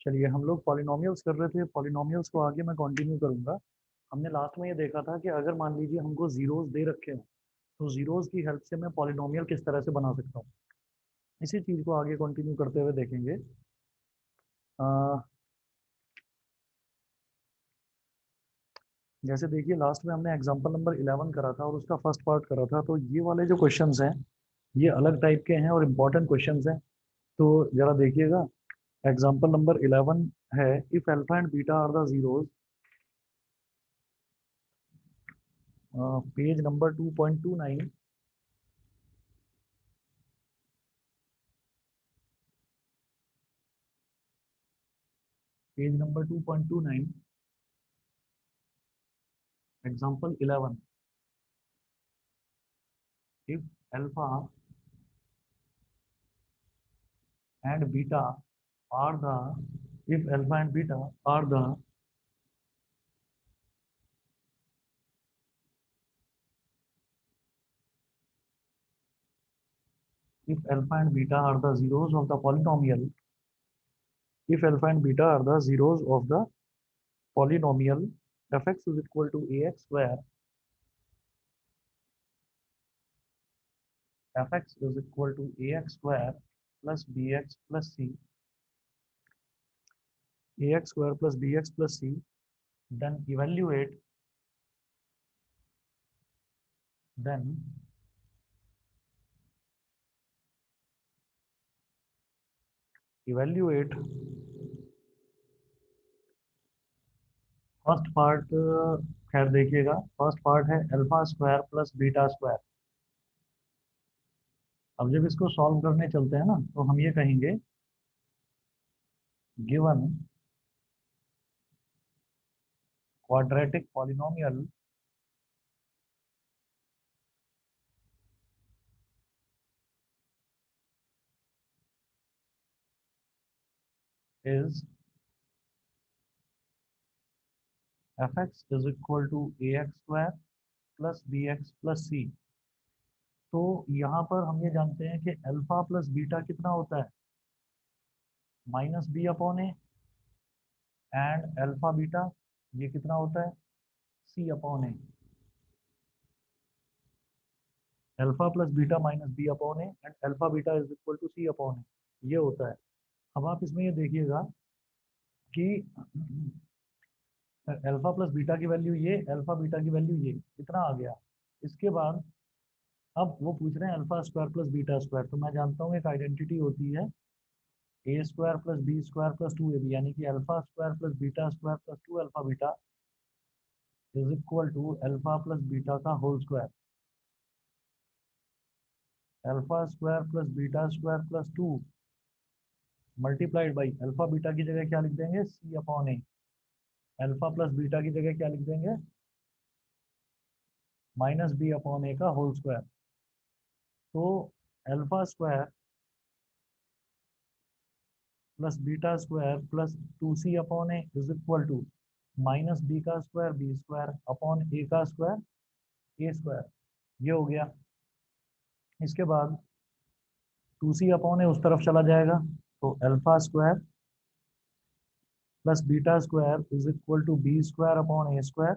चलिए हम लोग पॉलिनोमियल्स कर रहे थे। पॉलिनोमियल्स को आगे मैं कंटिन्यू करूंगा। हमने लास्ट में ये देखा था कि अगर मान लीजिए हमको जीरोस दे रखे हो तो जीरोस की हेल्प से मैं पॉलिनोमियल किस तरह से बना सकता हूँ। इसी चीज़ को आगे कंटिन्यू करते हुए देखेंगे। अ, जैसे देखिए लास्ट में हमने एग्जांपल नंबर 11 करा था और उसका फर्स्ट पार्ट करा था, तो ये वाले जो क्वेश्चंस हैं ये अलग टाइप के हैं और इम्पोर्टेंट क्वेश्चंस हैं। तो जरा देखिएगा, एग्जांपल नंबर 11 है, if alpha and beta are the zeros, page number 2.29। Page number 2.29, example 11, if alpha and beta are the if alpha and beta are the if alpha and beta are the zeros of the polynomial, if alpha and beta are the zeros of the polynomial, fx is equal to ax square, fx is equal to ax square plus bx plus c, ax square plus bx plus c, then then evaluate first part. खैर देखिएगा, first part है alpha square plus beta square. अब जब इसको solve करने चलते हैं ना, तो हम ये कहेंगे given quadratic polynomial is fx is equal to ax square plus bx plus c। तो यहाँ पर हम ये जानते हैं कि अल्फा प्लस बीटा कितना होता है, minus B upon A, and alpha beta ये कितना होता है, C upon A. Alpha plus beta minus B upon A and alpha beta is equal to C upon A, ये होता है। अब आप इसमें ये देखिएगा कि अल्फा प्लस बीटा की वैल्यू ये, अल्फा बीटा की वैल्यू ये, कितना आ गया। इसके बाद अब वो पूछ रहे हैं alpha square plus beta square, तो मैं जानता हूँ एक आइडेंटिटी होती है A square plus B square plus two A B, यानी कि alpha square plus beta square plus two alpha beta is equal to alpha plus beta का whole square. Alpha square plus beta square plus two multiplied by alpha beta की जगह क्या लिख देंगे, C upon A. Alpha plus beta की जगह क्या लिख देंगे, माइनस बी अपॉन ए का होल स्क्वायर। तो alpha square plus beta square plus two C upon A is equal to minus B का square B square upon A का square ए square, ये हो गया। इसके बाद टू सी अपॉन ए उस तरफ चला जाएगा, तो alpha square plus beta square is equal to B square upon A square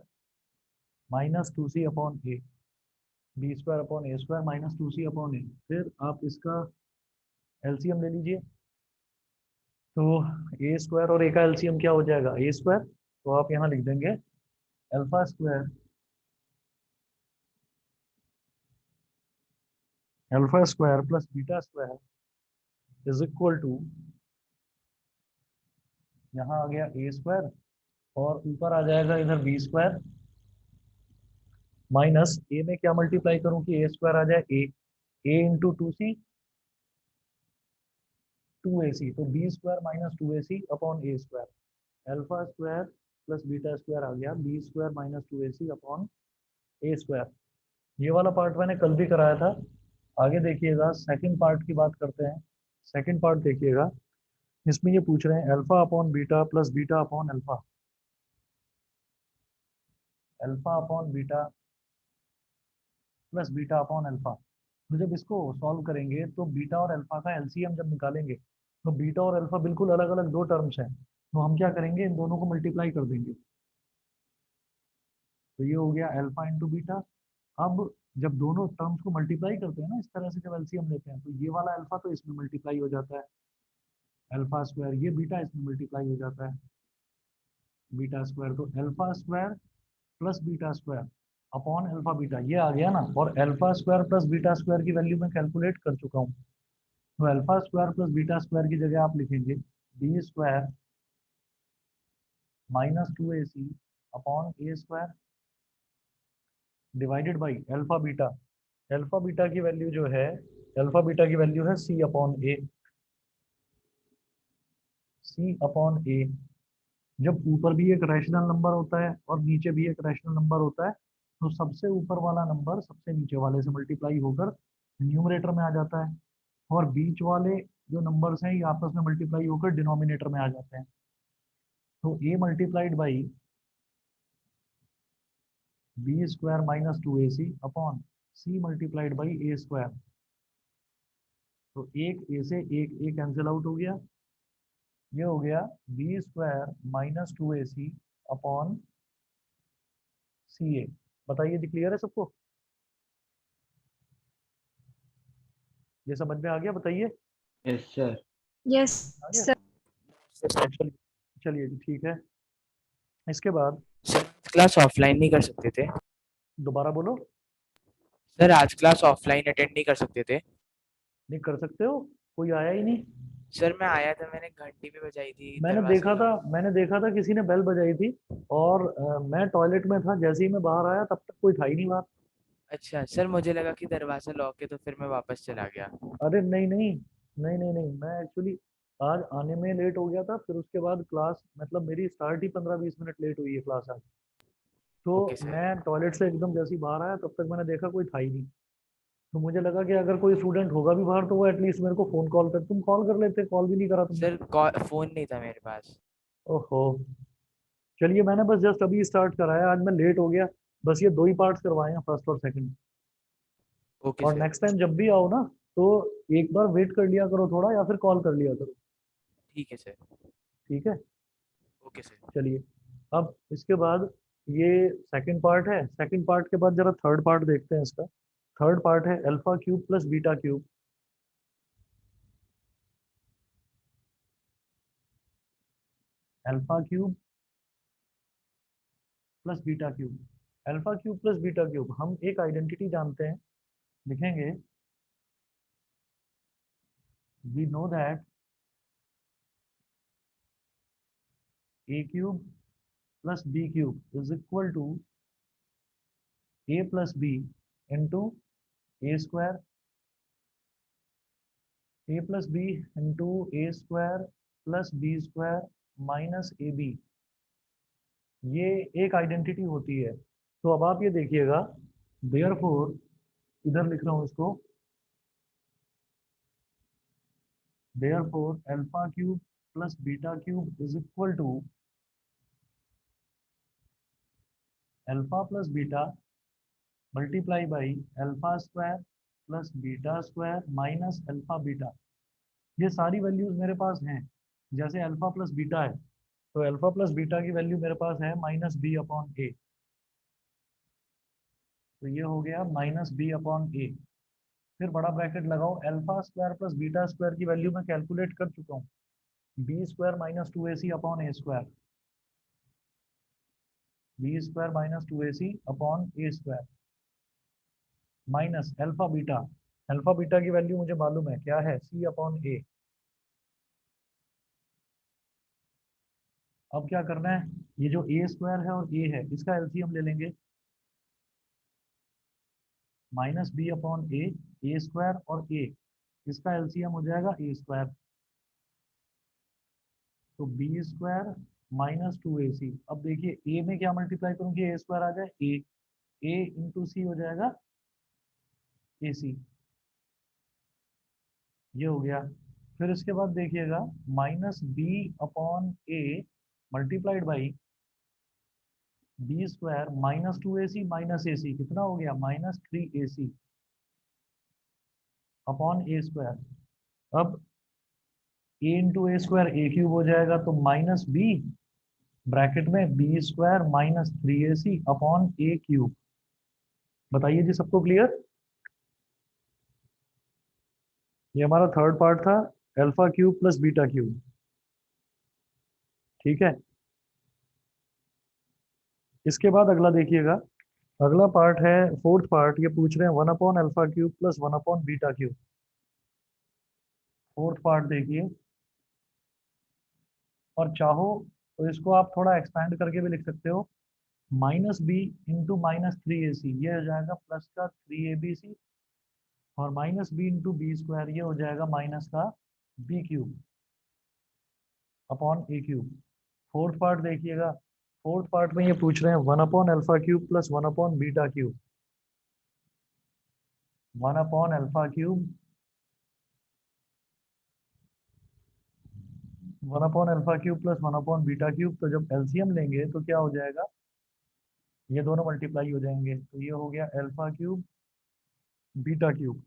minus two C upon A, B square upon A square minus two C upon A. फिर आप इसका LCM ले लीजिए, तो ए स्क्वायर और ए का एलसीएम क्या हो जाएगा, ए स्क्वायर। तो आप यहाँ लिख देंगे alpha square, alpha square plus beta square is equal to, यहाँ आ गया ए स्क्वायर और ऊपर आ जाएगा इधर बी स्क्वायर माइनस ए में क्या मल्टीप्लाई करूं कि ए स्क्वायर आ जाए A, A into two C two A C, तो B square minus two A C upon A square. Alpha square plus beta square आ गया B square minus two A C upon A square. ये वाला part मैंने कल भी कराया था। आगे देखिएगा, सेकंड पार्ट की बात करते हैं। सेकंड पार्ट देखिएगा, इसमें ये पूछ रहे हैं alpha upon beta plus beta upon alpha, alpha upon beta plus beta upon alpha. तो जब इसको सॉल्व करेंगे तो बीटा और अल्फा का एलसीएम जब निकालेंगे तो बीटा और अल्फा बिल्कुल अलग अलग दो टर्म्स हैं। तो हम क्या करेंगे, इन दोनों को मल्टीप्लाई कर देंगे। तो ये हो गया अल्फा इंटू बीटा। अब जब दोनों टर्म्स को मल्टीप्लाई करते हैं ना, इस तरह से जब एलसीएम लेते हैं, तो ये वाला अल्फा तो इसमें मल्टीप्लाई हो जाता है, अल्फा स्क्वायर, ये बीटा इसमें मल्टीप्लाई हो जाता है, बीटा स्क्वायर। तो alpha square plus beta square upon alpha beta, ये आ गया ना। और अल्फा स्क्वायर प्लस बीटा स्क्वायर की वैल्यू मैं कैलकुलेट कर चुका हूँ। तो alpha square plus beta square की जगह आप लिखेंगे B square minus 2ac upon A square divided by alpha beta. Alpha beta की वैल्यू जो है, अल्फा बीटा की वैल्यू है सी अपॉन ए, सी अपॉन ए। जब ऊपर भी एक रैशनल नंबर होता है और नीचे भी एक रैशनल नंबर होता है, तो सबसे ऊपर वाला नंबर सबसे नीचे वाले से मल्टीप्लाई होकर न्यूमरेटर में आ जाता है, और बीच वाले जो नंबर्स हैं ये आपस में मल्टीप्लाई होकर डिनोमिनेटर में आ जाते हैं। तो a multiplied by B square minus 2ac upon C multiplied by A square. तो एक a से एक a कैंसिल आउट हो गया, ये हो गया B square minus 2ac upon C A. बताइए, क्लियर है सबको? ये समझ में आ गया? बताइए। Yes sir. यस आ गया? सर। चलिए, चलिए जी, ठीक है। इसके बाद सर क्लास ऑफलाइन नहीं कर सकते थे? दोबारा बोलो। सर आज क्लास ऑफलाइन अटेंड नहीं कर सकते थे? नहीं कर सकते हो, कोई आया ही नहीं। सर मैं आया था, मैंने घंटी भी बजाई थी, मैंने दरवाजा देखा था, लॉक। मैंने देखा था किसी ने बेल बजाई थी, और मैं टॉयलेट में था, जैसे ही मैं बाहर आया तब तक कोई था ही नहीं बाहर। अच्छा सर, मुझे लगा कि दरवाजा लॉक है तो फिर मैं वापस चला गया। अरे नहीं नहीं, नहीं नहीं नहीं, मैं एक्चुअली आज आने में लेट हो गया था, फिर उसके बाद क्लास, मतलब मेरी स्टार्ट ही 15-20 मिनट लेट हुई है क्लास आज। तो ओके सर। मैं टॉयलेट से एकदम जैसे ही बाहर आया तब तक मैंने देखा कोई था ही नहीं। तो मुझे लगा कि अगर कोई स्टूडेंट होगा भी बाहर तो वो एटलीस्ट मेरे को फोन कॉल कर, तुम कॉल कर लेते, कॉल भी नहीं करा तुमने। सर फोन नहीं था मेरे पास। ओहो। चलिए, मैंने बस जस्ट अभी स्टार्ट कराया, आज मैं लेट हो गया। बस ये दो ही पार्ट्स करवाए हैं, फर्स्ट और सेकंड। ओके और सर। नेक्स्ट टाइम जब भी आओ ना, तो एक बार वेट कर लिया करो थोड़ा, या फिर कॉल कर लिया करो। ठीक है सर। ठीक है। Okay sir. चलिए, अब इसके बाद ये सेकंड पार्ट है, सेकंड पार्ट के बाद जरा थर्ड पार्ट देखते हैं इसका। थर्ड पार्ट है alpha cube plus beta cube. Alpha cube plus beta cube. Alpha cube plus beta cube, हम एक आइडेंटिटी जानते हैं, लिखेंगे we know that A cube plus B cube is equal to A plus B into A square, A plus B into A square plus B square minus A B. ये एक identity होती है। तो अब आप ये देखिएगा, देयरफॉर, इधर लिख रहा हूँ इसको, therefore alpha cube plus beta cube is equal to alpha plus beta multiply by alpha square plus beta square minus alpha beta. ये सारी वैल्यूज मेरे पास हैं। जैसे अल्फा प्लस बीटा है, तो अल्फा प्लस बीटा की वैल्यू मेरे पास है माइनस बी अपॉन ए। तो ये हो गया माइनस बी अपॉन ए। फिर बड़ा ब्रैकेट लगाओ, alpha square plus beta square की वैल्यू मैं कैलकुलेट कर चुका हूँ, B square minus 2ac upon A square, B square minus 2ac upon A square minus alpha beta. Alpha beta की value मुझे मालूम है क्या है, सी अपॉन ए। अब क्या करना है, ये जो ए स्क्वायर है और ए है, इसका एलसीएम ले लेंगे, minus B upon A square और ए, इसका एलसीएम हो जाएगा ए स्क्वायर। तो बी स्क्वायर माइनस 2ac। अब देखिए ए में क्या मल्टीप्लाई करूंगी, ए स्क्वायर आ जाए, ए इंटू सी हो जाएगा ए सी, ये हो गया। फिर इसके बाद देखिएगा minus B upon A multiplied by B square minus 2ac minus A C, कितना हो गया, minus 3ac upon A square. अब A into A square A cube हो जाएगा, तो माइनस बी ब्रैकेट में B square minus 3ac upon A cube. बताइए जी, सबको क्लियर? ये हमारा थर्ड पार्ट था, alpha cube plus beta cube. ठीक है, इसके बाद अगला देखिएगा। अगला पार्ट है फोर्थ पार्ट, ये पूछ रहे हैं 1 upon alpha cube plus 1 upon beta cube. Fourth part देखिए, और चाहो तो इसको आप थोड़ा एक्सपैंड करके भी लिख सकते हो। Minus B into minus 3ac, ये हो जाएगा प्लस का 3abc, और minus B into B square, ये हो जाएगा माइनस का B cube upon A cube. Fourth part देखिएगा, फोर्थ पार्ट में ये पूछ रहे हैं 1 upon alpha cube plus 1 upon beta cube. 1 upon alpha cube, 1 upon alpha cube plus 1 upon beta cube, तो जब एलसीएम लेंगे तो क्या हो जाएगा, ये दोनों मल्टीप्लाई हो जाएंगे, तो ये हो गया अल्फा क्यूब बीटा क्यूब।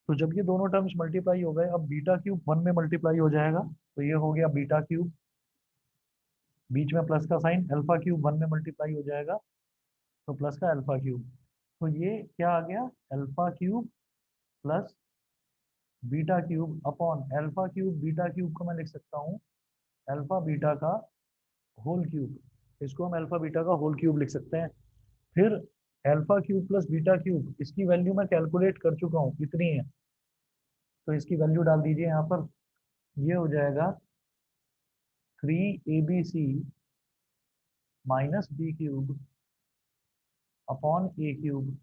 तो जब ये दोनों टर्म्स मल्टीप्लाई हो गए, अब बीटा क्यूब 1 में मल्टीप्लाई हो जाएगा, तो ये हो गया बीटा क्यूब, बीच में प्लस का साइन, अल्फा क्यूब 1 में मल्टीप्लाई हो जाएगा, तो प्लस का अल्फा क्यूब। तो ये क्या आ गया, alpha cube plus beta cube upon alpha cube beta cube को मैं लिख सकता हूँ अल्फा बीटा का होल क्यूब। इसको हम अल्फा बीटा का होल क्यूब लिख सकते हैं। फिर alpha cube plus beta cube, इसकी वैल्यू मैं कैलकुलेट कर चुका हूँ, इतनी है, तो इसकी वैल्यू डाल दीजिए यहाँ पर। ये हो जाएगा 3abc minus B cube upon A cube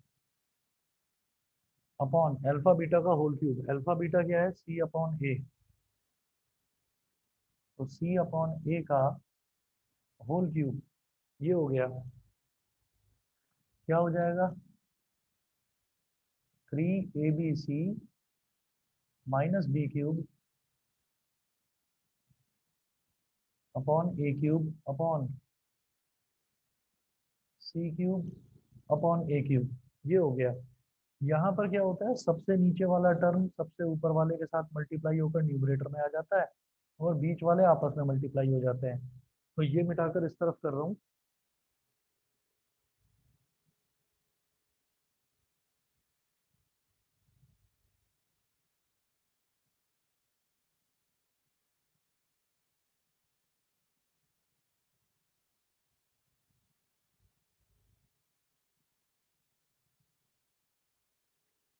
upon alpha beta का होल क्यूब। अल्फा बीटा क्या है, सी अपॉन ए, तो सी अपॉन ए का होल क्यूब, ये हो गया। क्या हो जाएगा, 3abc minus B cube upon A cube upon C cube upon A cube, ये हो गया। यहाँ पर क्या होता है, सबसे नीचे वाला टर्म सबसे ऊपर वाले के साथ मल्टीप्लाई होकर न्यूमरेटर में आ जाता है, और बीच वाले आपस में मल्टीप्लाई हो जाते हैं। तो ये मिटाकर इस तरफ कर रहा हूँ।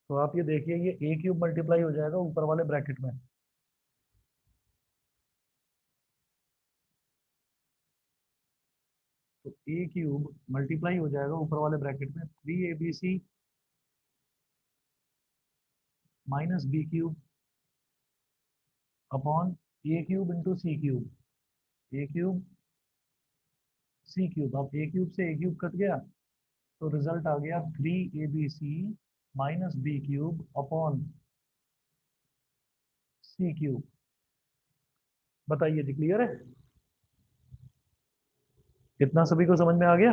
तो आप ये देखिए, ये ए क्यूब मल्टीप्लाई हो जाएगा ऊपर वाले ब्रैकेट में, तो ए क्यूब मल्टीप्लाई हो जाएगा ऊपर वाले ब्रैकेट में 3abc minus B cube upon A cube into C cube, A cube C cube. अब ए क्यूब से ए क्यूब कट गया, तो रिजल्ट आ गया 3abc minus B cube upon C cube. बताइए जी, क्लियर है? कितना सभी को समझ में आ गया?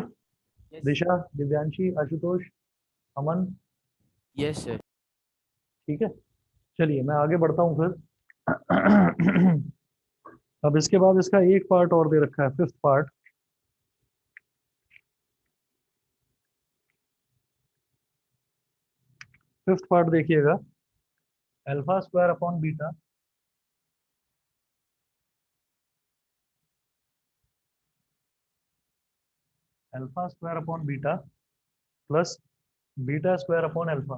यस दिशा, दिव्यांशी, आशुतोष, अमन, यस सर। ठीक है। चलिए मैं आगे बढ़ता हूँ फिर। अब इसके बाद इसका एक पार्ट और दे रखा है, फिफ्थ पार्ट। फिफ्थ पार्ट देखिएगा, alpha square upon beta alpha square upon beta plus beta square upon alpha.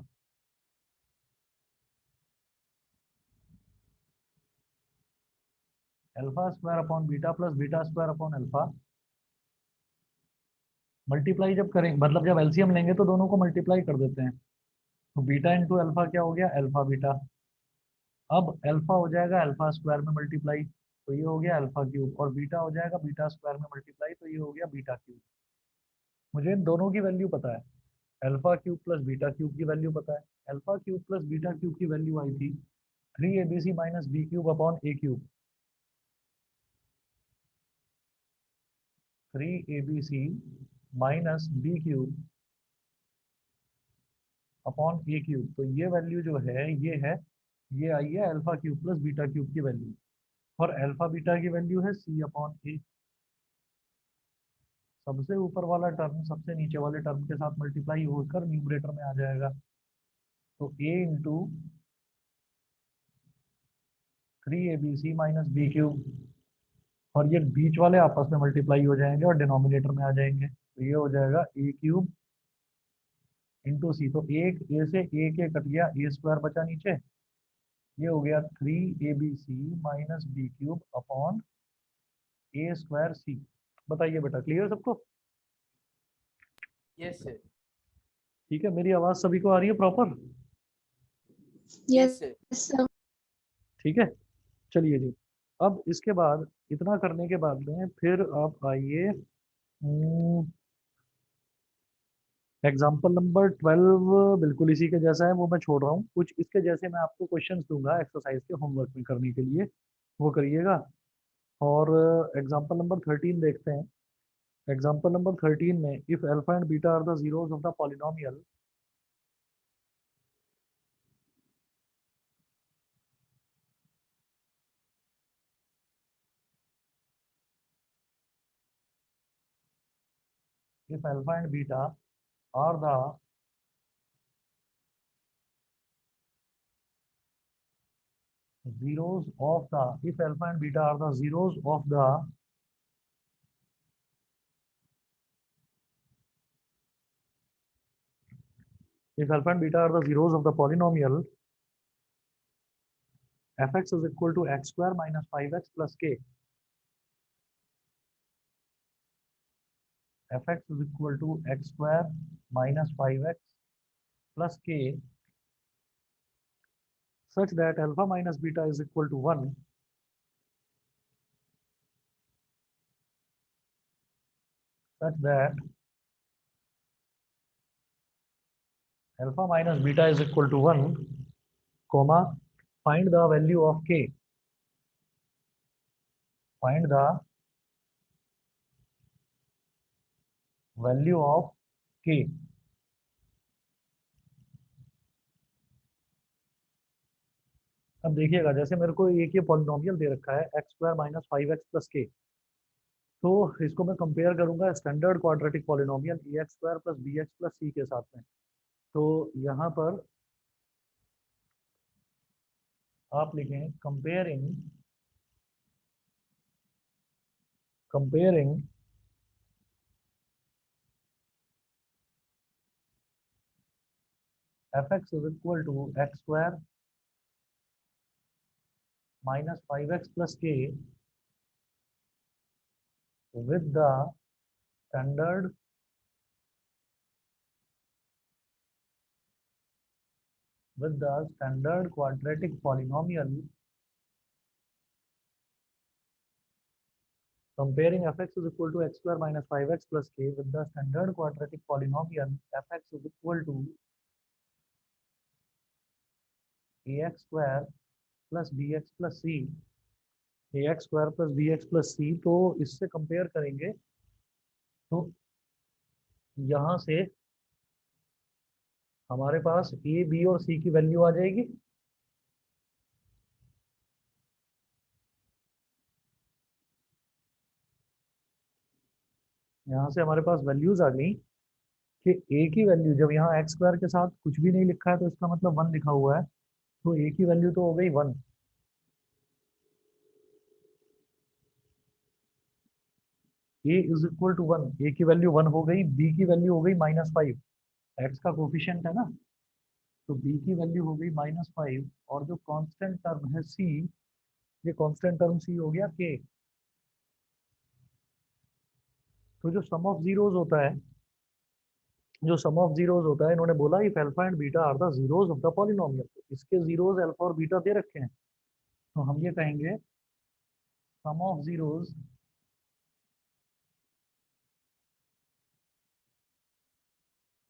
Alpha square upon beta plus beta square upon alpha. Multiply जब करें, मतलब जब एलसीएम लेंगे तो दोनों को मल्टीप्लाई कर देते हैं, तो बीटा इंटू अल्फा क्या हो गया, अल्फा बीटा। अब अल्फा हो जाएगा अल्फा स्क्वायर में मल्टीप्लाई, तो ये हो गया अल्फा क्यूब, और बीटा हो जाएगा बीटा स्क्वायर में मल्टीप्लाई, तो ये हो गया बीटा क्यूब। मुझे इन दोनों की वैल्यू पता है, alpha cube plus beta cube की वैल्यू पता है। Alpha cube plus beta cube की वैल्यू आई थी 3abc minus B cube upon A cube. 3abc minus B cube upon A cube, तो ये वैल्यू जो है ये है, ये आई है alpha cube plus beta cube की वैल्यू। और अल्फा बीटा की वैल्यू है सी अपॉन ए। सबसे ऊपर वाला टर्म सबसे नीचे वाले टर्म के साथ मल्टीप्लाई होकर न्यूमरेटर में आ जाएगा। तो A into 3abc minus B cube, और ये बीच वाले आपस में मल्टीप्लाई हो जाएंगे और डिनोमिनेटर में आ जाएंगे, तो ये हो जाएगा ए क्यूब इंटू सी। तो एक ए से ए के कट गया, ए स्क्वायर बचा नीचे, ये हो गया 3abc minus B cube upon A square C. बताइए बेटा, क्लियर सबको? Yes sir. ठीक है, मेरी आवाज सभी को आ रही है proper? Yes yes sir. Sir. ठीक है, चलिए जी। अब इसके बाद, इतना करने के बाद में फिर आप आइए एग्जाम्पल नंबर 12। बिल्कुल इसी के जैसा है, वो मैं छोड़ रहा हूँ। कुछ इसके जैसे मैं आपको क्वेश्चंस दूंगा एक्सरसाइज के होमवर्क में करने के लिए, वो करिएगा। और एग्जाम्पल नंबर 13 देखते हैं। एग्जाम्पल नंबर 13 में if alpha and beta are the zeros of the polynomial, if alpha and beta are the zeros of the, if alpha and beta are the zeros of the if alpha and beta are the zeros of the polynomial fx is equal to x square minus 5x plus k, fx is equal to x square minus 5x plus k, such that alpha minus beta is equal to 1, such that alpha minus beta is equal to 1, comma, find the value of k, find the value of k। अब देखिएगा, जैसे मेरे को एक ये polynomial दे रखा है x square minus 5x plus के, तो इसको मैं कंपेयर करूंगा standard quadratic polynomial A X square plus B X plus C के साथ में। तो यहाँ पर आप लिखें comparing, comparing F X is equal to X square minus 5x plus K with the standard quadratic polynomial, comparing fx is equal to x square minus 5x plus k with the standard quadratic polynomial fx is equal to ax square plus bx plus c, ax square plus bx plus c। तो इससे compare करेंगे तो यहाँ से हमारे पास A B और सी की value आ जाएगी। यहाँ से हमारे पास वैल्यूज आ गई कि ए की वैल्यू, जब यहाँ एक्स स्क्वायर के साथ कुछ भी नहीं लिखा है तो इसका मतलब 1 लिखा हुआ है, तो ए की वैल्यू तो हो गई 1। ए इज इक्वल टू 1, ए की वैल्यू 1 हो गई, बी की वैल्यू हो गई -5, एक्स का कोफिशिएंट है ना, तो बी की वैल्यू हो गई -5, और जो कांस्टेंट टर्म है सी, ये कांस्टेंट टर्म सी हो गया के। तो जो सम ऑफ जीरोस होता है, जो सम ऑफ जीरोस होता है, इन्होंने बोला if alpha and beta are the zeros of the polynomial, तो इसके जीरोस अल्फा और बीटा दे रखे हैं, तो हम ये कहेंगे sum of zeros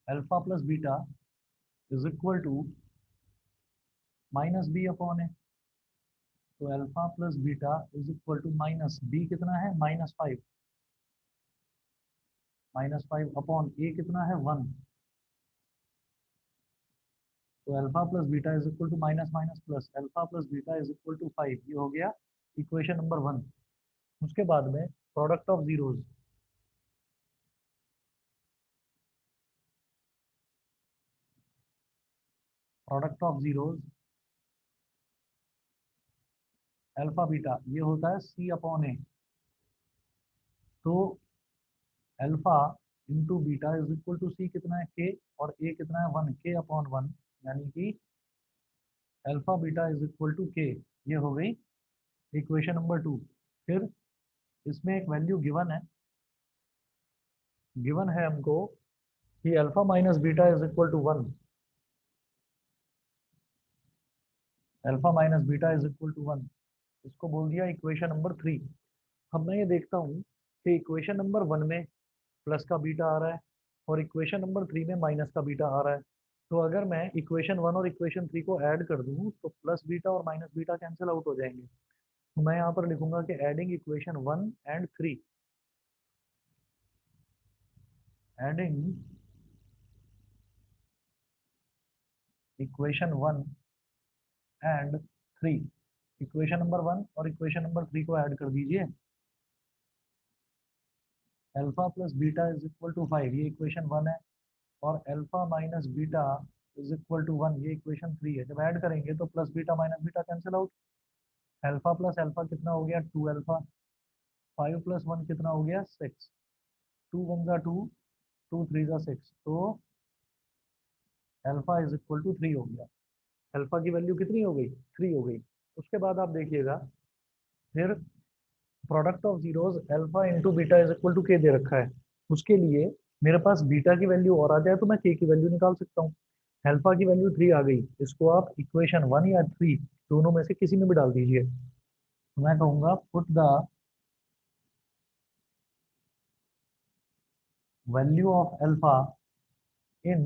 alpha plus beta is equal to minus B upon A. तो alpha plus beta is equal to minus B, कितना है -5, -5 अपॉन ए कितना है 1। तो alpha plus beta is equal to minus minus plus, alpha plus beta is equal to 5, ये हो गया equation number 1। उसके बाद में product of zeros, product of zeros alpha beta ये होता है सी अपॉन ए। तो alpha into beta is equal to C कितना है के, और ए कितना है 1, के अपॉन 1, यानी कि alpha beta is equal to K. ये हो गई इक्वेशन नंबर 2। फिर इसमें एक वैल्यू गिवन है हमको कि alpha minus beta is equal to 1, alpha minus beta is equal to 1। इसको बोल दिया इक्वेशन नंबर 3। अब मैं ये देखता हूँ कि इक्वेशन नंबर 1 में प्लस का बीटा आ रहा है और इक्वेशन नंबर 3 में माइनस का बीटा आ रहा है। तो अगर मैं इक्वेशन 1 और इक्वेशन 3 को ऐड कर दूँ तो प्लस बीटा और माइनस बीटा कैंसिल आउट हो जाएंगे। तो मैं यहाँ पर लिखूंगा कि adding equation 1 and 3, adding equation 1 and 3। Equation number 1 और इक्वेशन नंबर 3 को ऐड कर दीजिए। Alpha plus beta is equal to 5, ये इक्वेशन 1 है, और alpha minus beta is equal to 1, ये इक्वेशन 3 है। जब ऐड करेंगे तो plus beta minus beta cancel out. Alpha plus alpha कितना हो गया 2 अल्फा, 5 प्लस 1 कितना हो गया 6, 2 वन जा 2, 2 3 जा 6। तो अल्फा इज इक्वल टू 3 हो गया। अल्फा की वैल्यू कितनी हो गई 3 हो गई। उसके बाद आप देखिएगा फिर product of zeros alpha into beta is equal to K दे रखा है। उसके लिए मेरे पास बीटा की वैल्यू और आ जाए तो मैं के की वैल्यू निकाल सकता हूँ। अल्फा की वैल्यू 3 आ गई, इसको आप इक्वेशन 1 या 3 दोनों में से किसी में भी डाल दीजिए। तो मैं कहूँगा put the value of alpha in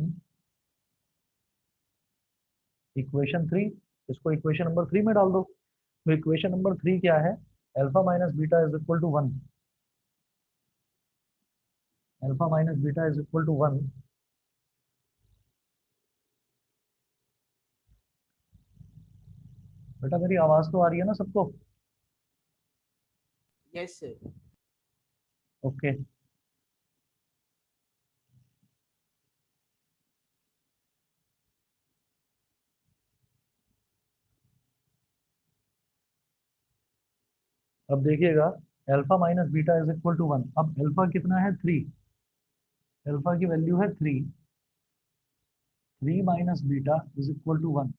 equation 3, इसको इक्वेशन नंबर 3 में डाल दो। तो इक्वेशन नंबर 3 क्या है, alpha minus beta is equal to 1, alpha minus beta is equal to 1। बेटा मेरी आवाज तो आ रही है ना सबको? Yes sir. ओके। अब देखिएगा alpha minus beta is equal to 1। अब अल्फा कितना है 3, अल्फा की वैल्यू है 3, 3 minus beta is equal to 1,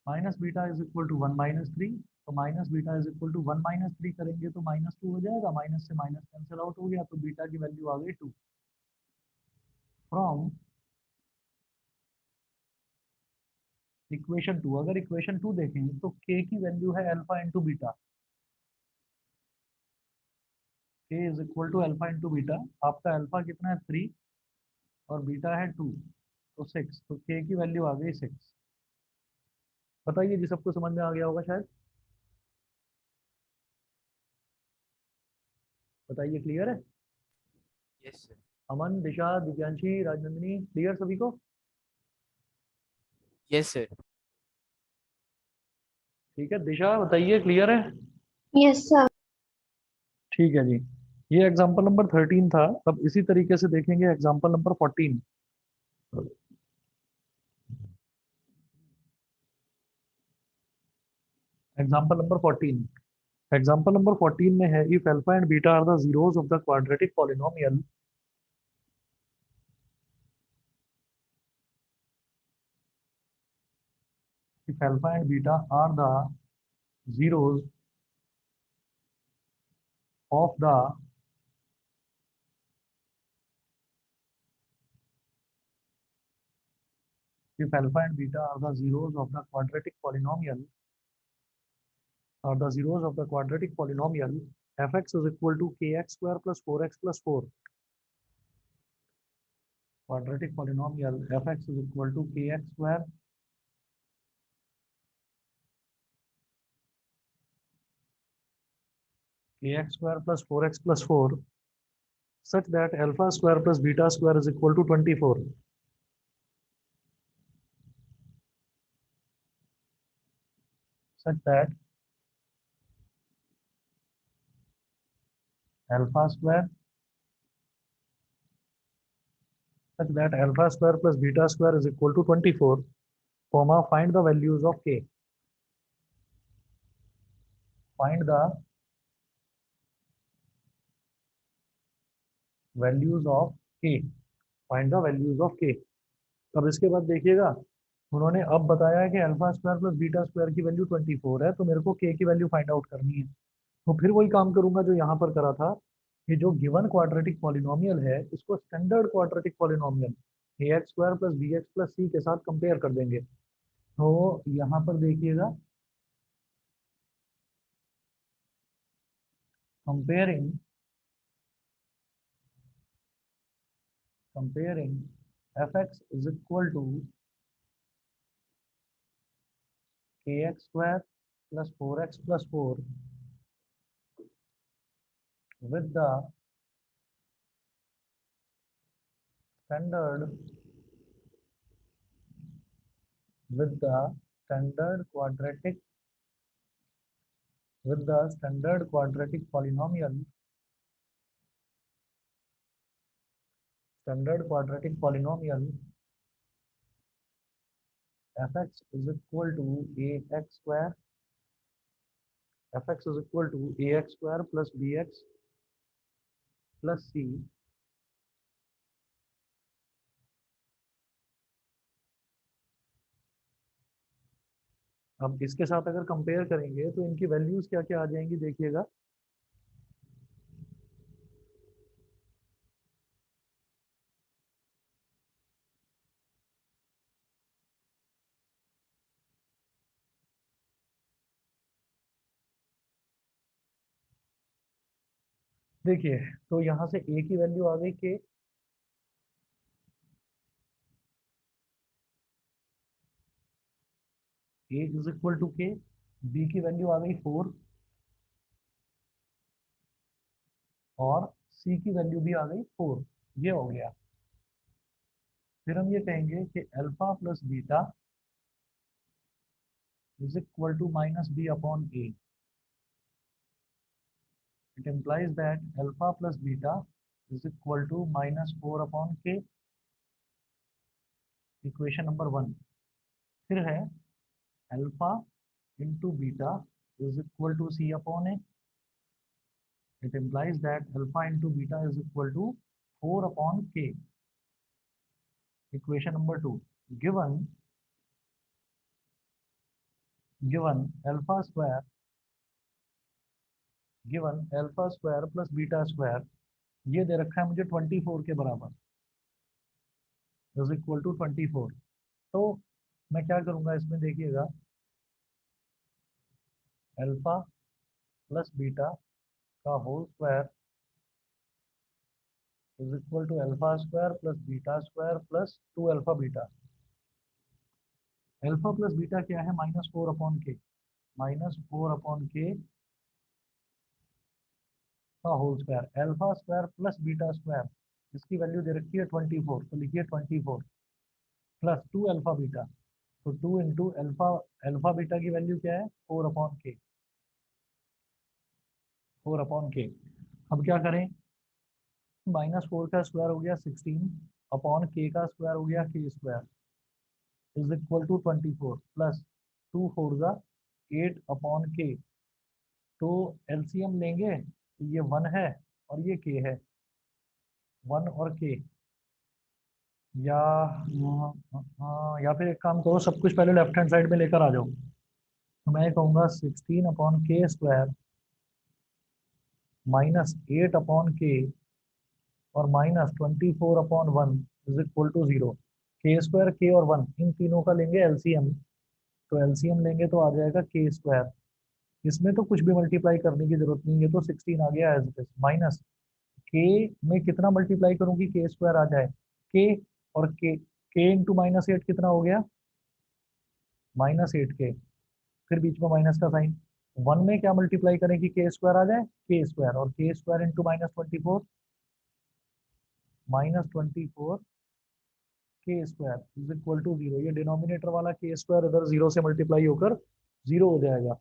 minus beta is equal to 1 minus 3। तो minus beta is equal to 1 minus 3 करेंगे तो माइनस 2 हो जाएगा, माइनस से माइनस कैंसिल आउट हो गया, तो बीटा की वैल्यू आ गई 2। फ्रॉम इक्वेशन 2, अगर इक्वेशन 2 देखें तो के की वैल्यू है alpha into beta, K is equal to alpha into beta. आपका अल्फा कितना है 3 और बीटा है 2, तो 6, तो के की वैल्यू आ गई 6। बताइए जी, सबको समझ में आ गया होगा शायद? बताइए, क्लियर है? Yes sir. Aman, Disha, Divyanshi, Rajnandini, clear सभी को? Yes sir. ठीक है, दिशा बताइए, क्लियर है? Yes sir. ठीक है जी। ये एग्जांपल नंबर 13 था। अब इसी तरीके से देखेंगे example number 14। Example number 14, example number 14 में है if alpha and beta are the zeros of the quadratic polynomial, if alpha and beta are the zeros of the if alpha and beta are the zeros of the quadratic polynomial, are the zeros of the quadratic polynomial, fx is equal to kx square plus 4x plus 4, quadratic polynomial fx is equal to kx square plus 4x plus 4, such that alpha square plus beta square is equal to 24, such that alpha square such that alpha square plus beta square is equal to 24, comma, find the values of k. Find the values of k. Find the values of k. अब इसके बाद देखिएगा, उन्होंने अब बताया है कि alpha square plus beta square की वैल्यू 24 है, तो मेरे को के की वैल्यू फाइंड आउट करनी है। तो फिर वही काम करूंगा जो यहाँ पर करा था, कि जो गिवन क्वाड्रेटिक पॉलिनोमियल है इसको standard quadratic polynomial A X square plus B X plus C के साथ कंपेयर कर देंगे। तो यहाँ पर देखिएगा, comparing fx is equal to kx square plus 4x plus 4 with the standard quadratic polynomial fx is equal to ax square plus bx plus c अब इसके साथ अगर कंपेयर करेंगे तो इनकी वैल्यूज क्या क्या आ जाएंगी, देखिएगा। देखिए, तो यहाँ से a की वैल्यू आ गई k, a is equal to k, b की वैल्यू आ गई 4 और c की वैल्यू भी आ गई 4। ये हो गया। फिर हम ये कहेंगे कि alpha plus beta is equal to minus B upon A. It implies that alpha plus beta is equal to minus 4 upon K, equation number 1। फिर है alpha into beta is equal to C upon A. It implies that alpha into beta is equal to 4 upon K, equation number 2। Given alpha square plus beta square, ये दे रखा है मुझे 24 के बराबर, is equal to 24। तो मैं क्या करूंगा इसमें, देखिएगा, अल्फा प्लस बीटा का whole square is equal to alpha square plus beta square plus 2 alpha beta. Alpha plus beta क्या है, माइनस 4 अपॉन के, का whole square. Alpha square plus beta square, इसकी वैल्यू दे रखी है 24, तो लिखिए 24 प्लस 2 अल्फा बीटा, तो 2 इंटू अल्फा बीटा की वैल्यू क्या है, 4 अपॉन के, 4 अपॉन के। अब क्या करें, माइनस 4 का स्क्वायर हो गया 16 अपॉन के का स्क्वायर हो गया K square is equal to 24 plus 2 4 जा 8 अपॉन के। तो एलसीएम लेंगे तो ये 1 है और ये के है, 1 और के। या या फिर एक काम करो, सब कुछ पहले लेफ्ट हैंड साइड में लेकर आ जाओ। तो मैं कहूँगा 16 अपॉन के स्क्वायर माइनस 8 अपॉन के और minus 24 upon 1 is equal to 0। K square के और 1 इन तीनों का लेंगे एलसीएम, तो एलसीएम लेंगे तो आ जाएगा के स्क्वायर। इसमें तो कुछ भी मल्टीप्लाई करने की जरूरत नहीं है, तो 16 आ गया एज इट इज, माइनस के में कितना मल्टीप्लाई करूंगी के स्क्वायर आ जाए, के और के इंटू माइनस 8 कितना हो गया, -8 के, फिर बीच में माइनस का साइन। 1 में क्या मल्टीप्लाई करें कि के स्क्वायर आ जाए, के स्क्वायर, और के स्क्वायर इंटू -24, -24 के स्क्वायर इज इक्वल टू 0। ये डिनोमिनेटर वाला के स्क्वायर इधर 0 से मल्टीप्लाई होकर 0 हो जाएगा।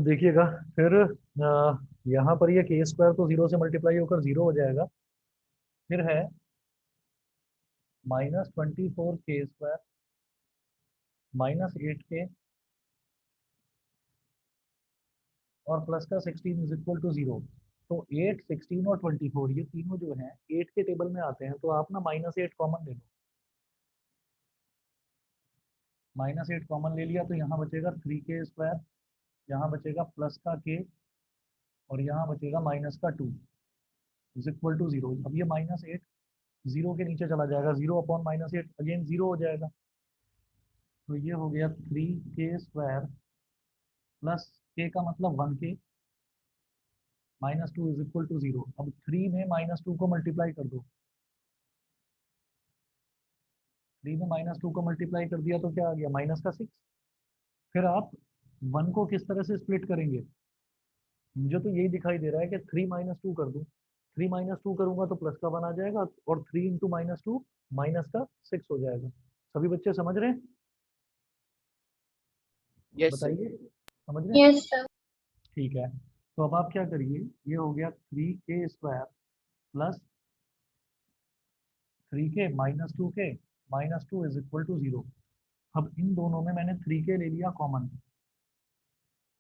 तो देखिएगा फिर यहाँ पर ये के स्क्वायर तो 0 से मल्टीप्लाई होकर 0 हो जाएगा। फिर है -24 के स्क्वायर -8 के और प्लस का 16 इज इक्वल टू 0। तो 8, 16 और 24 ये तीनों जो हैं 8 के टेबल में आते हैं, तो आप ना -8 कॉमन ले लो। -8 कॉमन ले लिया तो यहाँ बचेगा 3 के स्क्वायर, यहाँ बचेगा प्लस का के और यहाँ बचेगा माइनस का 2 इज इक्वल टू 0। अब ये -8 0 के नीचे चला जाएगा, 0 अपॉन -8 अगेन 0 हो जाएगा। तो ये हो गया 3 के स्क्वायर प्लस के का मतलब 1 के -2 इज इक्वल टू 0। अब 3 में -2 को मल्टीप्लाई कर दो, 3 में -2 को मल्टीप्लाई कर दिया तो क्या आ गया -6। फिर आप 1 को किस तरह से स्प्लिट करेंगे? मुझे तो यही दिखाई दे रहा है कि 3 -2 कर दूं, 3 -2 करूंगा तो प्लस का 1 आ जाएगा और 3 इंटू -2 -6 हो जाएगा। सभी बच्चे समझ रहे हैं? Yes sir. बताइए, समझ रहे हैं? Yes sir. ठीक है, तो अब आप क्या करिए, ये हो गया 3 के स्क्वायर प्लस 3 के -2 इज इक्वल टू 0। अब इन दोनों में मैंने 3 के ले लिया कॉमन,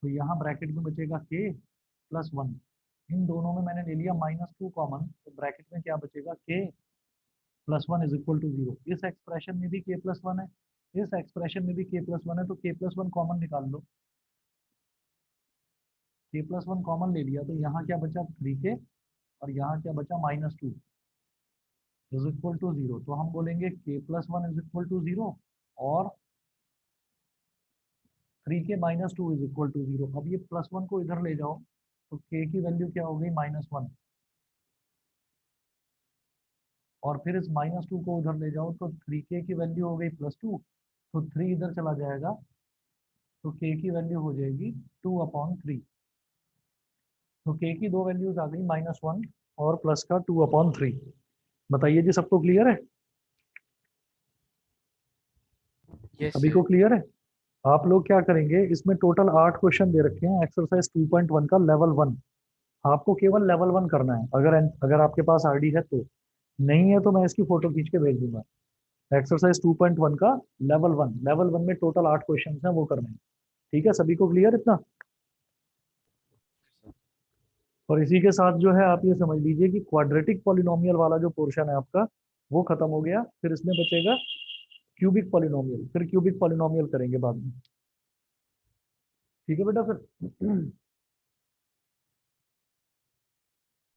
तो यहाँ ब्रैकेट में बचेगा के प्लस 1। इन दोनों में मैंने ले लिया -2 कॉमन, तो ब्रैकेट में क्या बचेगा के प्लस 1 इज इक्वल टू 0। इस एक्सप्रेशन में भी के प्लस 1 है, इस एक्सप्रेशन में भी के प्लस 1 है, तो के प्लस 1 कॉमन निकाल लो। के प्लस 1 कॉमन ले लिया तो यहाँ क्या बचा 3 के और यहाँ क्या बचा -2 इज इक्वल टू 0। तो हम बोलेंगे के प्लस 1 इज इक्वल टू 0 और 3 के -2 इज इक्वल टू 0। अब ये प्लस 1 को इधर ले जाओ तो के की वैल्यू क्या हो गई -1 और फिर इस -2 को उधर ले जाओ तो 3 के की वैल्यू हो गई +2, तो 3 इधर चला जाएगा तो के की वैल्यू हो जाएगी 2/3। तो के की दो वैल्यूज आ गई -1 और प्लस का 2/3। बताइए जी, सबको क्लियर है? यस सभी सर। को क्लियर है? आप लोग क्या करेंगे, इसमें टोटल 8 क्वेश्चन दे रखे हैं एक्सरसाइज 2.1 का लेवल 1। आपको केवल लेवल 1 करना है, अगर अगर आपके पास आरडी है तो। नहीं है तो मैं इसकी फोटो खींच के भेज दूंगा। एक्सरसाइज 2.1 का लेवल 1 में टोटल 8 क्वेश्चन हैं, वो करने हैं। ठीक है, सभी को क्लियर इतना? और इसी के साथ जो है आप ये समझ लीजिए कि क्वाड्रेटिक पॉलिनोमियल वाला जो पोर्शन है आपका वो खत्म हो गया। फिर इसमें बचेगा क्यूबिक पॉलिनोमियल, फिर क्यूबिक पॉलिनोमियल करेंगे बाद में। ठीक है बेटा, फिर